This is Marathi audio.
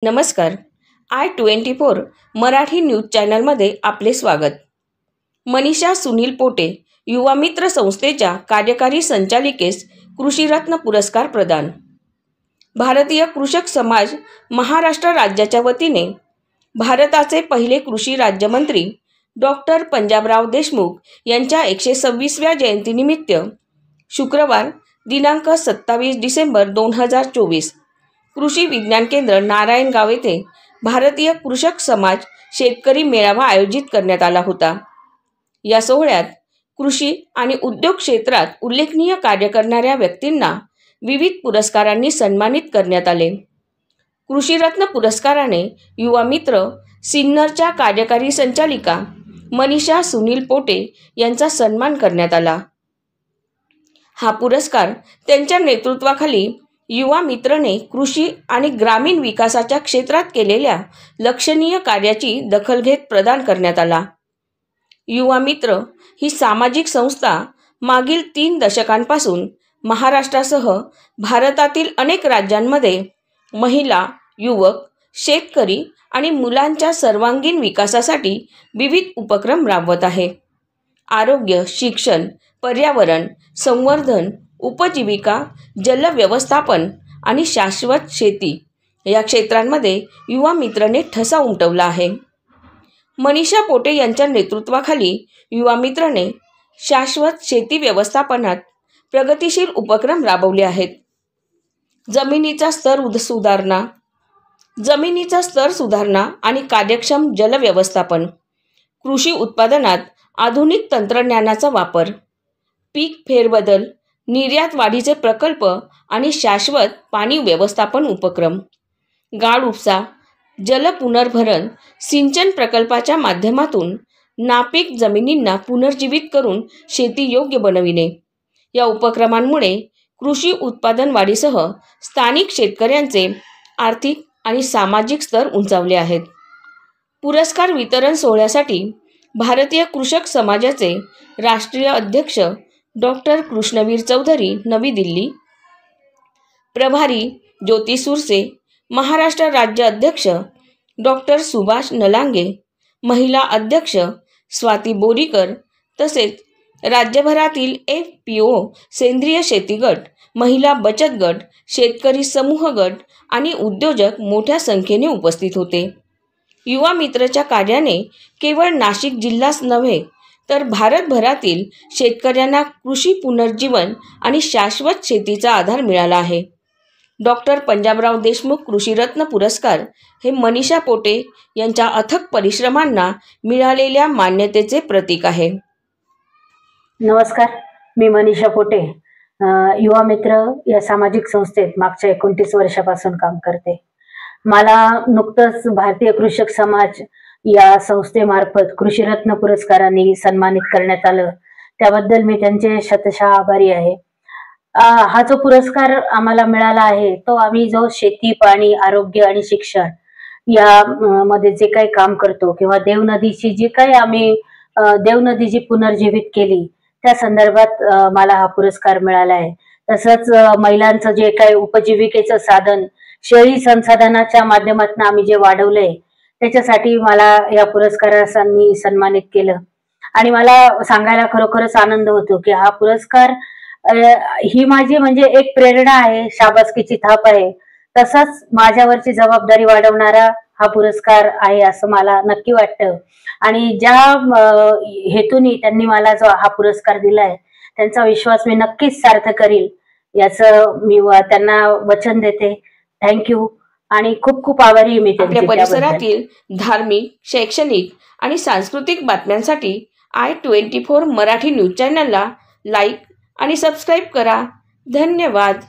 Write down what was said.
नमस्कार. I24 मराठी न्यूज चॅनलमध्ये आपले स्वागत. मनीषा सुनील पोटे युवा मित्र संस्थेच्या कार्यकारी संचालिकेस कृषीरत्न पुरस्कार प्रदान. भारतीय कृषक समाज महाराष्ट्र राज्याच्या वतीने भारताचे पहिले कृषी राज्यमंत्री डॉक्टर पंजाबराव देशमुख यांच्या 126व्या जयंतीनिमित्त शुक्रवार दिनांक 27 डिसेंबर 2024 कृषी विज्ञान केंद्र नारायणगाव येथे भारतीय कृषक समाज शेतकरी मेळावा आयोजित करण्यात आला होता. या सोहळ्यात कृषी आणि उद्योग क्षेत्रात उल्लेखनीय कार्य करणाऱ्या व्यक्तींना विविध पुरस्कारांनी सन्मानित करण्यात आले. कृषीरत्न पुरस्काराने युवा मित्र सिन्नरच्या कार्यकारी संचालिका मनीषा सुनील पोटे यांचा सन्मान करण्यात आला. हा पुरस्कार त्यांच्या नेतृत्वाखाली युवा मित्रने कृषी आणि ग्रामीण विकासाच्या क्षेत्रात केलेल्या लक्षणीय कार्याची दखल घेत प्रदान करण्यात आला. युवा मित्र ही सामाजिक संस्था मागील 3 दशकांपासून महाराष्ट्रासह भारतातील अनेक राज्यांमध्ये महिला, युवक, शेतकरी आणि मुलांच्या सर्वांगीण विकासासाठी विविध उपक्रम राबवत आहे. आरोग्य, शिक्षण, पर्यावरण, संवर्धन, उपजीविका, जल व्यवस्थापन आणि शाश्वत शेती या क्षेत्रांमध्ये युवा मित्रने ठसा उमटवला आहे. मनीषा पोटे यांच्या नेतृत्वाखाली युवा मित्रने शाश्वत शेती व्यवस्थापनात प्रगतिशील उपक्रम राबवले आहेत. जमिनीचा स्तर सुधारणा आणि कार्यक्षम जल व्यवस्थापन, कृषी उत्पादनात आधुनिक तंत्रज्ञानाचा वापर, पीक फेरबदल, निर्यात वाढीचे प्रकल्प आणि शाश्वत पाणी व्यवस्थापन उपक्रम, गाळ उपसा, जल पुनर्भरण, सिंचन प्रकल्पाच्या माध्यमातून नापीक जमिनींना पुनर्जीवित करून शेती योग्य बनविणे या उपक्रमांमुळे कृषी उत्पादन वाढीसह स्थानिक शेतकऱ्यांचे आर्थिक आणि सामाजिक स्तर उंचावले आहेत. पुरस्कार वितरण सोहळ्यासाठी भारतीय कृषक समाजाचे राष्ट्रीय अध्यक्ष डॉक्टर कृष्णवीर चौधरी नवी दिल्ली, प्रभारी ज्योती सुरसे, महाराष्ट्र राज्य अध्यक्ष डॉक्टर सुभाष नलांगे, महिला अध्यक्ष स्वाती बोरीकर तसेच राज्यभरातील FPO, सेंद्रिय शेती गट, महिला बचत गट, शेतकरी समूह गट आणि उद्योजक मोठ्या संख्येने उपस्थित होते. युवा मित्रच्या कार्याने केवळ नाशिक जिल्हाच नव्हे तर भारतभरातील शेतकऱ्यांना कृषी पुनर्जीवन आणि शाश्वत शेतीचा आधार मिळाला आहे. डॉक्टर पंजाबराव देशमुख कृषीरत्न पुरस्कार हे मनीषा पोटे यांच्या अथक परिश्रमांना मिळालेल्या मान्यतेचे प्रतीक आहे. नमस्कार, मी मनीषा पोटे युवा मित्र या सामाजिक संस्थेत मागच्या 29 वर्षापासून काम करते. मला नुकतंच भारतीय कृषक समाज या संस्थेमार्फत कृषीरत्न पुरस्कारांनी सन्मानित करण्यात आलं. त्याबद्दल मी त्यांचे शतशः आभारी आहे. हा जो पुरस्कार आम्हाला मिळाला आहे तो आम्ही जो शेती, पाणी, आरोग्य आणि शिक्षण या मध्ये जे काही काम करतो किंवा देवनदीची जी काही आम्ही देवनदी जी पुनर्जीवित केली त्या संदर्भात मला हा पुरस्कार मिळाला आहे. तसंच महिलांचं जे काही उपजीविकेचं साधन शेळी संसाधनाच्या माध्यमातून आम्ही जे वाढवलंय त्याच्यासाठी मला या पुरस्कारांनी सन्मानित केलं आणि मला सांगायला खरोखरच आनंद होतो की हा पुरस्कार ही माझी म्हणजे एक प्रेरणा आहे, शाबासकीची थाप आहे. तसंच माझ्यावरची जबाबदारी वाढवणारा हा पुरस्कार आहे असं मला नक्की वाटतं. आणि ज्या हेतूने त्यांनी मला जो हा पुरस्कार दिलाय त्यांचा विश्वास मी नक्कीच सार्थ करील याचं मी त्यांना वचन देते. थँक्यू आणि खूप खूप आभारी मी. आपल्या परिसरातील धार्मिक, शैक्षणिक आणि सांस्कृतिक बातम्यांसाठी I24 मराठी न्यूज चॅनलला लाईक आणि सबस्क्राईब करा. धन्यवाद.